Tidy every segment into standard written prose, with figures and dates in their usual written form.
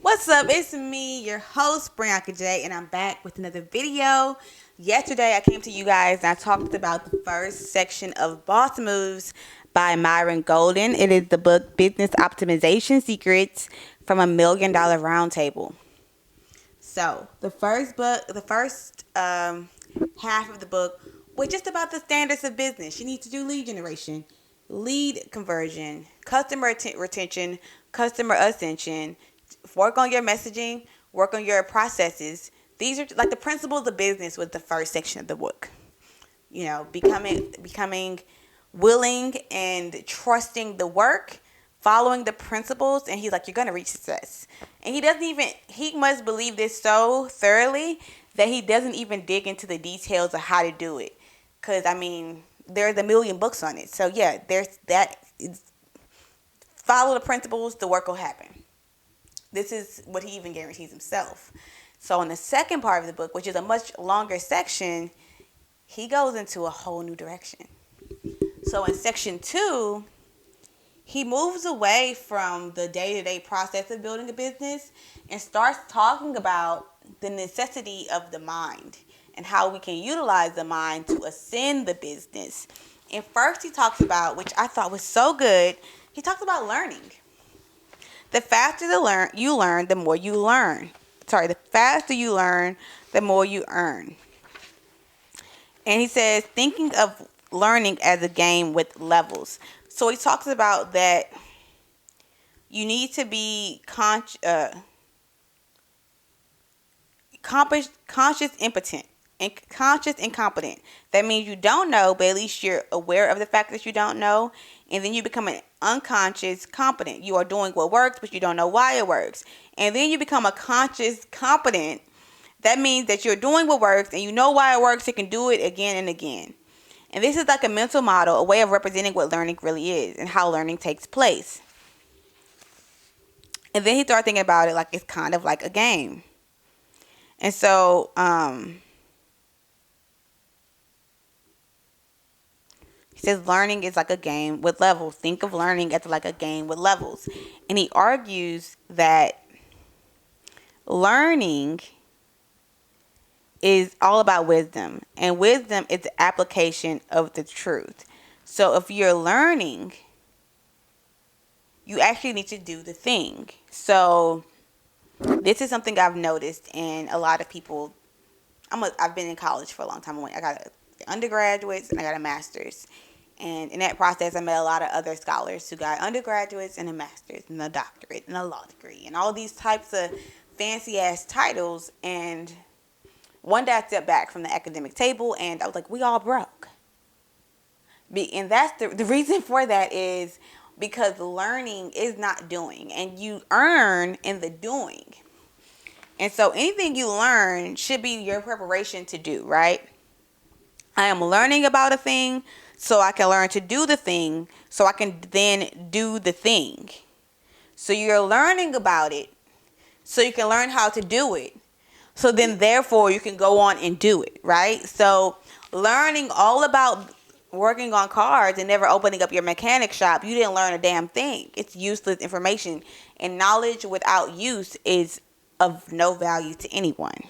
What's up? It's me, your host, Brianca Jay, and I'm back with another video. Yesterday, I came to you guys and I talked about the first section of B.O.S.S Moves by Myron Golden. It is the book Business Optimization Secrets from $1 Million Roundtable. So, the first half of the book was just about the standards of business. You need to do lead generation, lead conversion, customer retention, customer ascension, work on your messaging, work on your processes. These are like the principles of business with the first section of the book. You know, becoming willing and trusting the work, following the principles, and he's like, you're gonna reach success. And he must believe this so thoroughly that he doesn't even dig into the details of how to do it. Cause I mean, there's a million books on it. So yeah, there's that. Follow the principles, the work will happen. This is what he even guarantees himself. So in the second part of the book, which is a much longer section, he goes into a whole new direction. So in section 2, he moves away from the day-to-day process of building a business and starts talking about the necessity of the mind and how we can utilize the mind to ascend the business. And first he talks about, which I thought was so good, he talks about learning. The faster you learn, the more you learn. The faster you learn, the more you earn. And he says, thinking of learning as a game with levels. So he talks about that you need to be conscious impotent and conscious incompetent. That means you don't know, but at least you're aware of the fact that you don't know. And then you become an unconscious competent. You are doing what works, but you don't know why it works. And then you become a conscious competent. That means that you're doing what works and you know why it works. You can do it again and again. And this is like a mental model, a way of representing what learning really is and how learning takes place. And then he started thinking about it like it's kind of like a game. And so, he says learning is like a game with levels. Think of learning as like a game with levels. And he argues that learning is all about wisdom. And wisdom is the application of the truth. So if you're learning, you actually need to do the thing. So this is something I've noticed in a lot of people. I've been in college for a long time. I got undergraduates and I got a master's. And in that process, I met a lot of other scholars who got undergraduates and a master's and a doctorate and a law degree and all these types of fancy ass titles. And one day I stepped back from the academic table and I was like, we all broke. And that's the reason for that is because learning is not doing, and you earn in the doing. And so anything you learn should be your preparation to do, right? I am learning about a thing so I can learn to do the thing so I can then do the thing. So you're learning about it so you can learn how to do it. So then therefore you can go on and do it, right? So learning all about working on cars and never opening up your mechanic shop, you didn't learn a damn thing. It's useless information. And knowledge without use is of no value to anyone.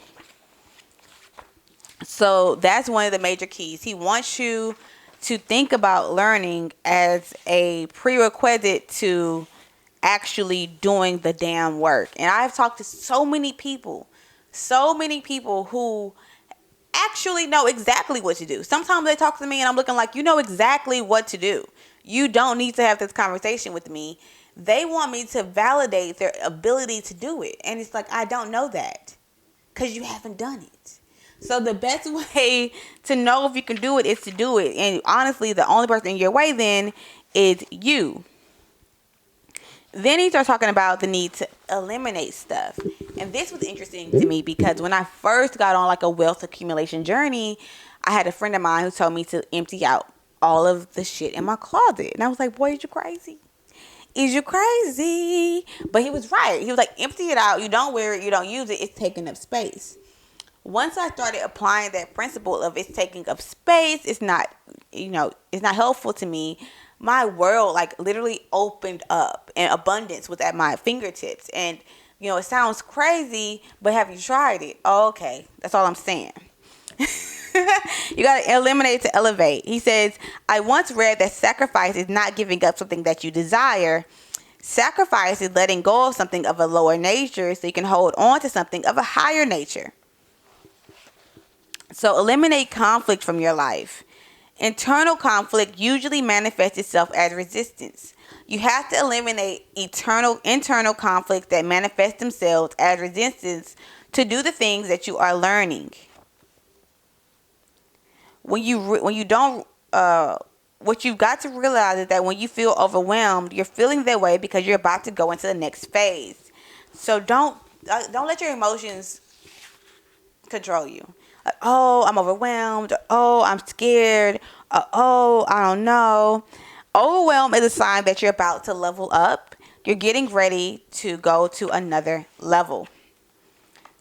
So that's one of the major keys. He wants you to think about learning as a prerequisite to actually doing the damn work. And I've talked to so many people who actually know exactly what to do. Sometimes they talk to me and I'm looking like, you know exactly what to do. You don't need to have this conversation with me. They want me to validate their ability to do it. And it's like, I don't know that because you haven't done it. So the best way to know if you can do it is to do it. And honestly, the only person in your way then is you. Then he starts talking about the need to eliminate stuff. And this was interesting to me because when I first got on like a wealth accumulation journey, I had a friend of mine who told me to empty out all of the shit in my closet. And I was like, boy, is you crazy? Is you crazy? But he was right. He was like, empty it out. You don't wear it. You don't use it. It's taking up space. Once I started applying that principle of it's taking up space, it's not helpful to me. My world like literally opened up and abundance was at my fingertips. And You know, it sounds crazy, but have you tried it? Oh, okay. That's all I'm saying. You got to eliminate to elevate. He says, I once read that sacrifice is not giving up something that you desire. Sacrifice is letting go of something of a lower nature so you can hold on to something of a higher nature. So eliminate conflict from your life. Internal conflict usually manifests itself as resistance. You have to eliminate internal conflicts that manifest themselves as resistance to do the things that you are learning. What you've got to realize is that when you feel overwhelmed, you're feeling that way because you're about to go into the next phase. So don't let your emotions control you. Like, oh, I'm overwhelmed. Oh, I'm scared. Oh, I don't know. Overwhelm is a sign that you're about to level up. You're getting ready to go to another level.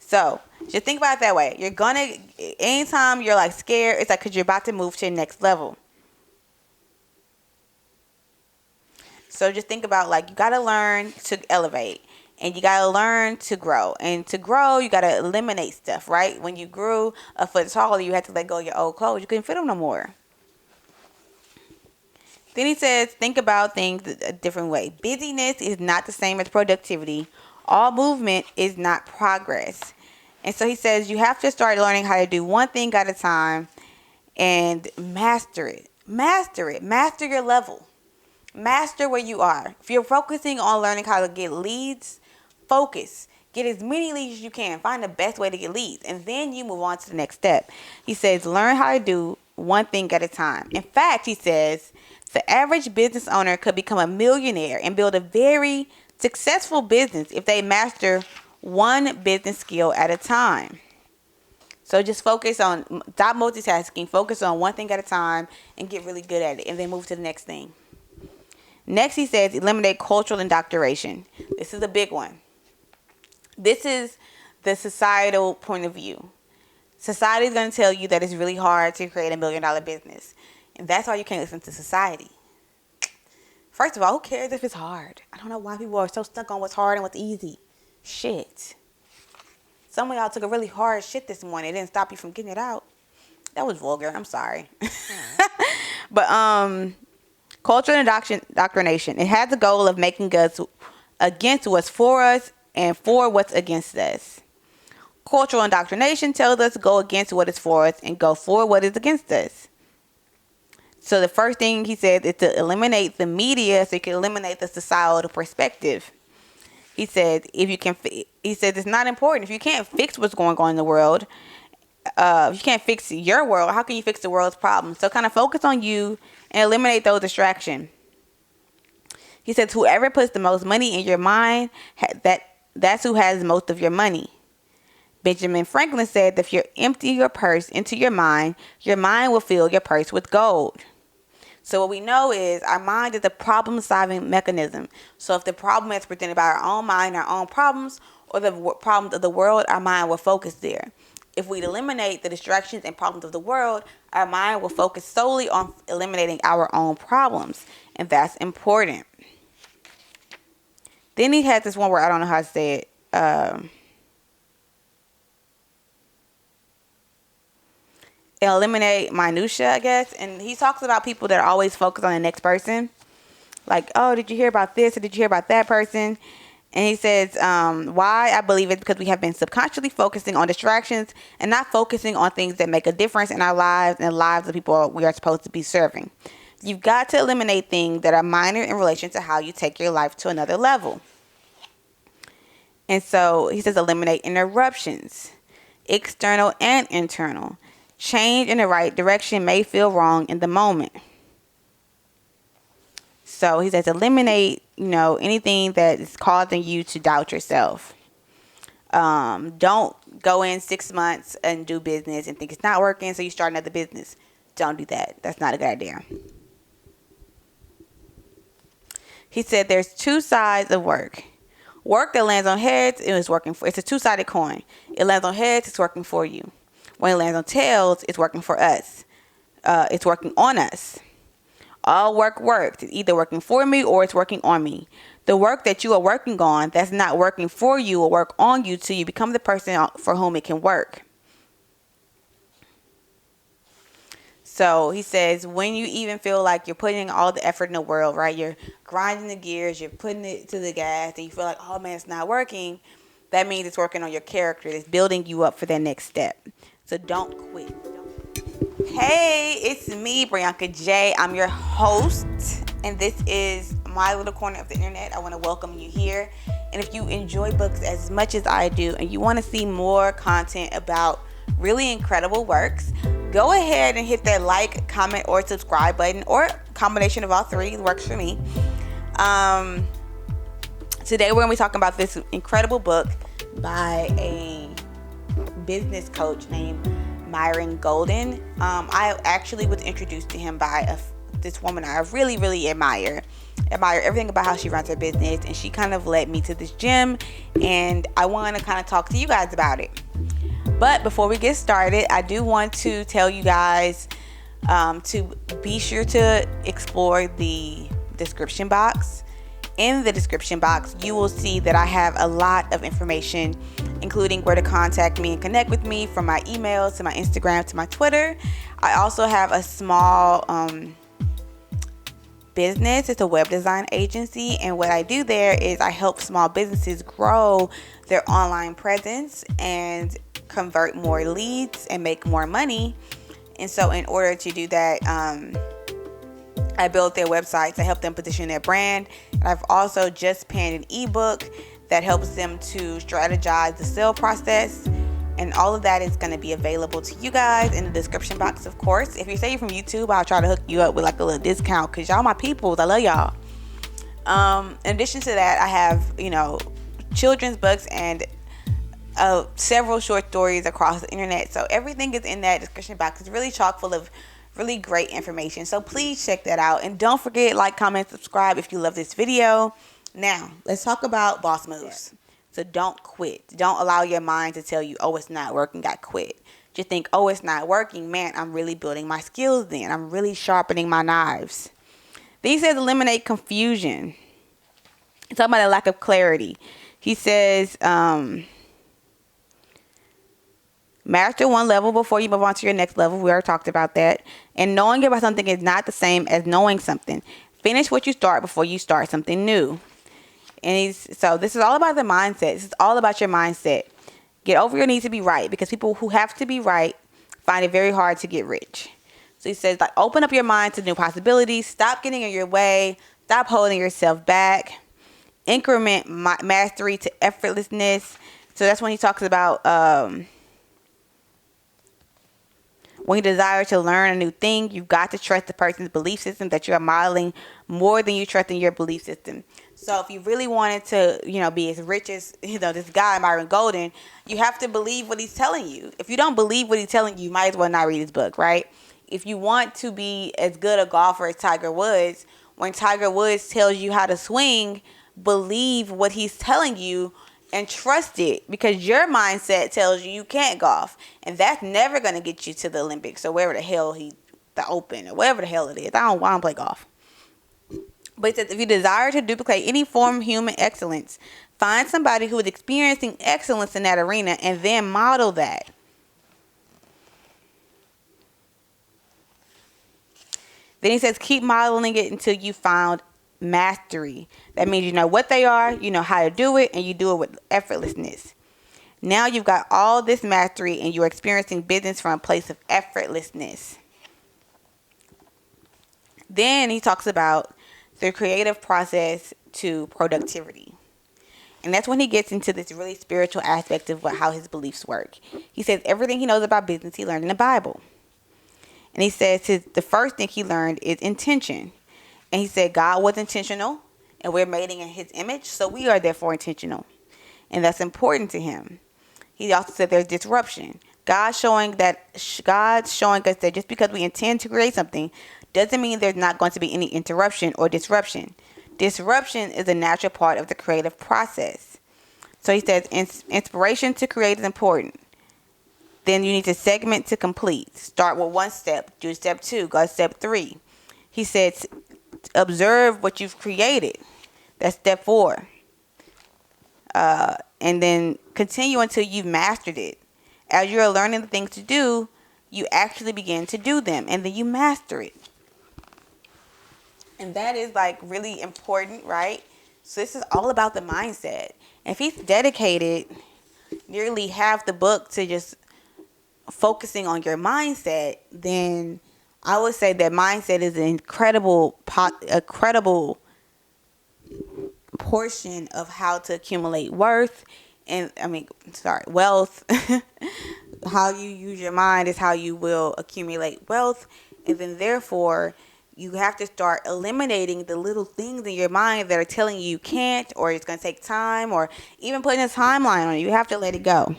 So just think about it that way. Anytime you're like scared, it's like because you're about to move to the next level. So just think about, like, you got to learn to elevate. And you got to learn to grow. And to grow, you got to eliminate stuff, right? When you grew a foot taller, you had to let go of your old clothes. You couldn't fit them no more. Then he says, think about things a different way. Busyness is not the same as productivity. All movement is not progress. And so he says, you have to start learning how to do one thing at a time and master it. Master it. Master your level. Master where you are. If you're focusing on learning how to get leads, focus. Get as many leads as you can. Find the best way to get leads. And then you move on to the next step. He says, learn how to do one thing at a time. In fact, he says, the average business owner could become a millionaire and build a very successful business if they master one business skill at a time. So just stop multitasking, focus on one thing at a time and get really good at it, and then move to the next thing. Next, he says, eliminate cultural indoctrination. This is a big one. This is the societal point of view. Society is going to tell you that it's really hard to create $1 million business. And that's why you can't listen to society. First of all, who cares if it's hard? I don't know why people are so stuck on what's hard and what's easy. Shit. Some of y'all took a really hard shit this morning. It didn't stop you from getting it out. That was vulgar. I'm sorry. But cultural indoctrination. It has the goal of making us against what's for us and for what's against us. Cultural indoctrination tells us to go against what is for us and go for what is against us. So the first thing he said is to eliminate the media so you can eliminate the societal perspective. He said, it's not important. If you can't fix what's going on in the world, if you can't fix your world, how can you fix the world's problems? So kind of focus on you and eliminate those distractions. He says, whoever puts the most money in your mind, that's who has most of your money. Benjamin Franklin said that if you empty your purse into your mind will fill your purse with gold. So what we know is our mind is a problem-solving mechanism. So if the problem is presented by our own mind, our own problems, or the problems of the world, our mind will focus there. If we eliminate the distractions and problems of the world, our mind will focus solely on eliminating our own problems. And that's important. Then he had this one where I don't know how to say it. Eliminate minutia, I guess. And he talks about people that are always focused on the next person. Like, oh, did you hear about this? Or did you hear about that person? And he says, why? I believe it's because we have been subconsciously focusing on distractions and not focusing on things that make a difference in our lives and the lives of people we are supposed to be serving. You've got to eliminate things that are minor in relation to how you take your life to another level. And so he says, eliminate interruptions, external and internal. Change in the right direction may feel wrong in the moment. So he says, eliminate, anything that is causing you to doubt yourself. Don't go in 6 months and do business and think it's not working, so you start another business. Don't do that. That's not a good idea. He said there's two sides of work. Work that lands on heads, it's a two-sided coin. It lands on heads, it's working for you. When it lands on tails, it's working for us. It's working on us. All work works. It's either working for me or it's working on me. The work that you are working on that's not working for you will work on you till you become the person for whom it can work. So he says, when you even feel like you're putting all the effort in the world, right? You're grinding the gears, you're putting it to the gas, and you feel like, oh man, it's not working. That means it's working on your character. It's building you up for that next step. So don't quit. Hey, it's me, Brianca Jay. I'm your host, and this is my little corner of the internet. I want to welcome you here. And if you enjoy books as much as I do, and you want to see more content about really incredible works, go ahead and hit that like, comment, or subscribe button, or a combination of all three. It works for me. Today we're going to be talking about this incredible book by a business coach named Myron Golden. I actually was introduced to him by this woman I really, really admire everything about how she runs her business, and she kind of led me to this gym, and I want to kind of talk to you guys about it. But before we get started, I do want to tell you guys to be sure to explore the description box. In the description box, you will see that I have a lot of information, including where to contact me and connect with me, from my emails to my Instagram to my Twitter. I also have a small business. It's a web design agency, and what I do there is I help small businesses grow their online presence and convert more leads and make more money. And so in order to do that, I built their websites. I help them position their brand. And I've also just penned an ebook that helps them to strategize the sale process. And all of that is going to be available to you guys in the description box, of course. If you say you're from YouTube, I'll try to hook you up with like a little discount, because y'all my peoples. I love y'all. In addition to that, I have, children's books and several short stories across the internet. So everything is in that description box. It's really chock full of really great information. So please check that out. And don't forget, like, comment, subscribe if you love this video. Now, let's talk about B.O.S.S Moves. So don't quit. Don't allow your mind to tell you, oh, it's not working, I quit. Just think, oh, it's not working. Man, I'm really building my skills then. I'm really sharpening my knives. Then he says eliminate confusion. He's talking about a lack of clarity. He says, master one level before you move on to your next level. We already talked about that. And knowing about something is not the same as knowing something. Finish what you start before you start something new. And so this is all about the mindset. This is all about your mindset. Get over your need to be right, because people who have to be right find it very hard to get rich. So he says, like, open up your mind to new possibilities. Stop getting in your way. Stop holding yourself back. Increment mastery to effortlessness. So that's when he talks about when you desire to learn a new thing, you've got to trust the person's belief system that you are modeling more than you trust in your belief system. So if you really wanted to, be as rich as, this guy, Myron Golden, you have to believe what he's telling you. If you don't believe what he's telling you, you might as well not read his book, right? If you want to be as good a golfer as Tiger Woods, when Tiger Woods tells you how to swing, believe what he's telling you and trust it, because your mindset tells you can't golf, and that's never going to get you to the Olympics or wherever the hell the Open or whatever the hell it is. I don't play golf. But it says, if you desire to duplicate any form of human excellence, find somebody who is experiencing excellence in that arena and then model that. Then he says, keep modeling it until you found mastery. That means you know what they are, you know how to do it, and you do it with effortlessness. Now you've got all this mastery and you're experiencing business from a place of effortlessness. Then he talks about the creative process to productivity. And that's when he gets into this really spiritual aspect of how his beliefs work. He says everything he knows about business he learned in the Bible. And he says the first thing he learned is intention. And he said God was intentional, and we're made in his image, so we are therefore intentional. And that's important to him. He also said there's disruption. God's showing us that just because we intend to create something doesn't mean there's not going to be any interruption or disruption. Disruption is a natural part of the creative process. So he says inspiration to create is important. Then you need to segment to complete. Start with one step, do step 2, go to step 3. He said observe what you've created. That's step 4. And then continue until you've mastered it. As you're learning the things to do, you actually begin to do them, and then you master it. And that is like really important, right? So this is all about the mindset. If he's dedicated nearly half the book to just focusing on your mindset, then I would say that mindset is an incredible portion of how to accumulate wealth. How you use your mind is how you will accumulate wealth. And then therefore you have to start eliminating the little things in your mind that are telling you can't, or it's going to take time, or even putting a timeline on it. You have to let it go.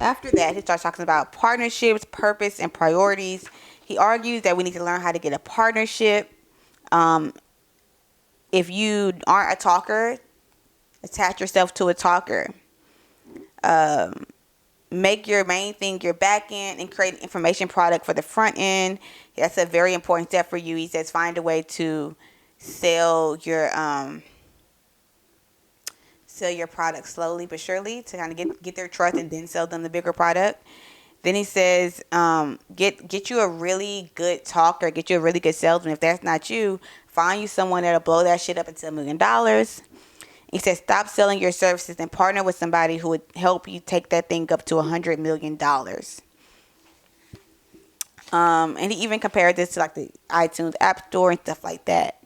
After that, he starts talking about partnerships, purpose, and priorities. He argues that we need to learn how to get a partnership. If you aren't a talker, attach yourself to a talker. Make your main thing your back end and create an information product for the front end. That's a very important step for you. He says find a way to sell your product slowly but surely to kind of get their trust, and then sell them the bigger product. Then he says get you a really good talker, get you a really good salesman. If that's not you, find you someone that'll blow that shit up into $1 million. He says stop selling your services and partner with somebody who would help you take that thing up to $100 million. And he even compared this to like the iTunes App Store and stuff like that.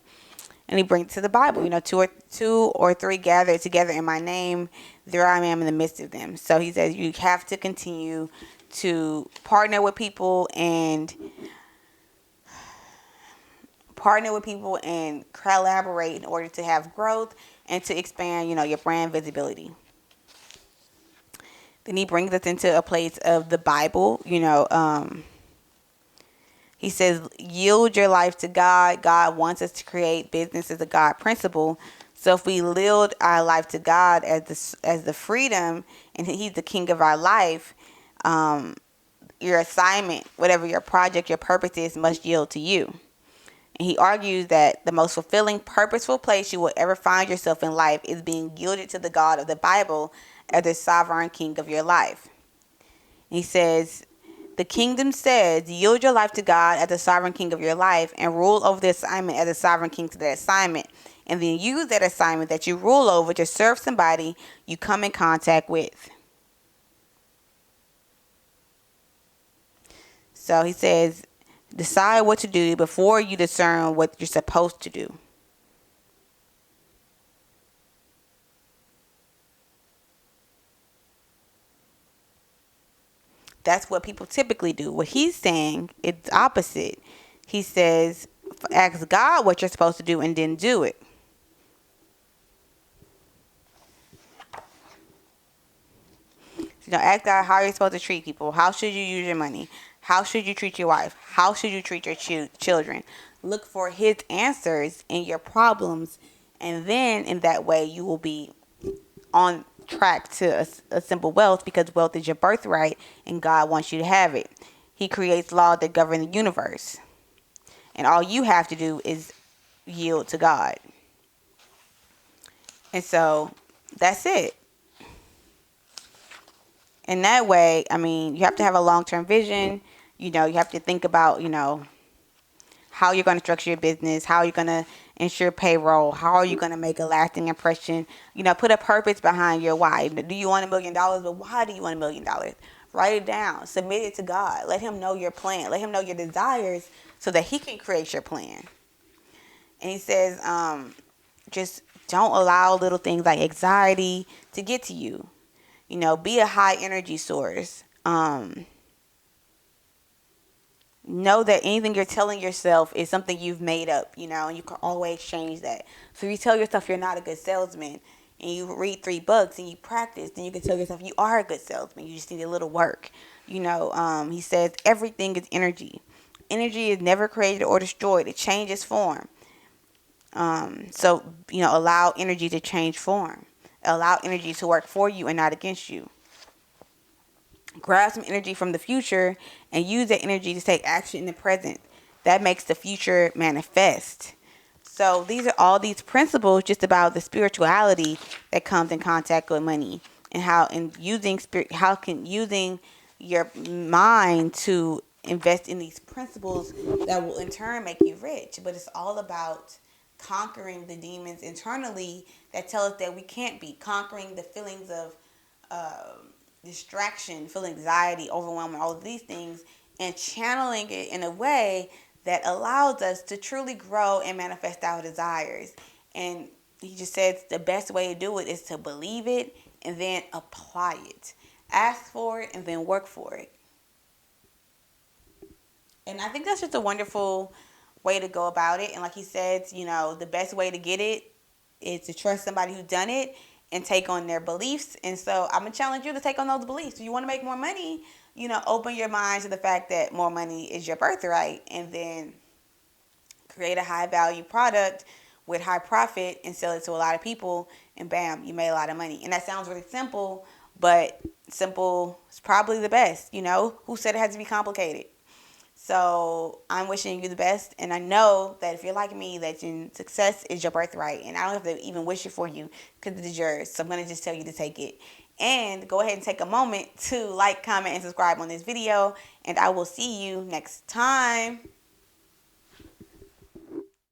And he brings it to the Bible. Two or three gather together in my name, there I am in the midst of them. So he says you have to continue to partner with people and collaborate in order to have growth and to expand, your brand visibility. Then he brings us into a place of the Bible. He says, yield your life to God. God wants us to create business as a God principle. So if we yield our life to God as the freedom, and he's the king of our life, your assignment, whatever your project, your purpose is, must yield to you. And he argues that the most fulfilling, purposeful place you will ever find yourself in life is being yielded to the God of the Bible as the sovereign king of your life. And he says, the kingdom says, yield your life to God as the sovereign king of your life and rule over the assignment as a sovereign king to that assignment. And then use that assignment that you rule over to serve somebody you come in contact with. So he says, decide what to do before you discern what you're supposed to do. That's what people typically do. What he's saying, it's opposite. He says, ask God what you're supposed to do and then do it. Ask God how you're supposed to treat people. How should you use your money? How should you treat your wife? How should you treat your children? Look for his answers in your problems. And then in that way, you will be on track to a simple wealth, because wealth is your birthright and God wants you to have it. He creates laws that govern the universe. And all you have to do is yield to God. And so that's it. In that way, you have to have a long-term vision. You have to think about, how you're going to structure your business, how you're going to ensure payroll, how are you going to make a lasting impression. Put a purpose behind your why. Do you want $1 million? But why do you want $1 million? Write it down. Submit it to God. Let him know your plan. Let him know your desires so that he can create your plan. And he says, just don't allow little things like anxiety to get to you. Be a high energy source. Know that anything you're telling yourself is something you've made up, and you can always change that. So if you tell yourself you're not a good salesman and you read 3 books and you practice, then you can tell yourself you are a good salesman. You just need a little work. He says everything is energy. Energy is never created or destroyed. It changes form. So allow energy to change form. Allow energy to work for you and not against you. Grab some energy from the future and use that energy to take action in the present. That makes the future manifest. So these are all these principles just about the spirituality that comes in contact with money, and how in using spirit, how can using your mind to invest in these principles that will in turn make you rich. But it's all about conquering the demons internally that tell us that we can't be, conquering the feelings of distraction, feeling anxiety, overwhelm, all of these things, and channeling it in a way that allows us to truly grow and manifest our desires. And he just says the best way to do it is to believe it and then apply it. Ask for it and then work for it. And I think that's just a wonderful way to go about it. And like he says, the best way to get it is to trust somebody who's done it and take on their beliefs. And so I'm going to challenge you to take on those beliefs. If you want to make more money, open your mind to the fact that more money is your birthright, and then create a high value product with high profit and sell it to a lot of people, and bam, you made a lot of money. And that sounds really simple, but simple is probably the best. Who said it had to be complicated? So I'm wishing you the best, and I know that if you're like me, that success is your birthright, and I don't have to even wish it for you because it is yours. So I'm going to just tell you to take it. And go ahead and take a moment to like, comment, and subscribe on this video, and I will see you next time.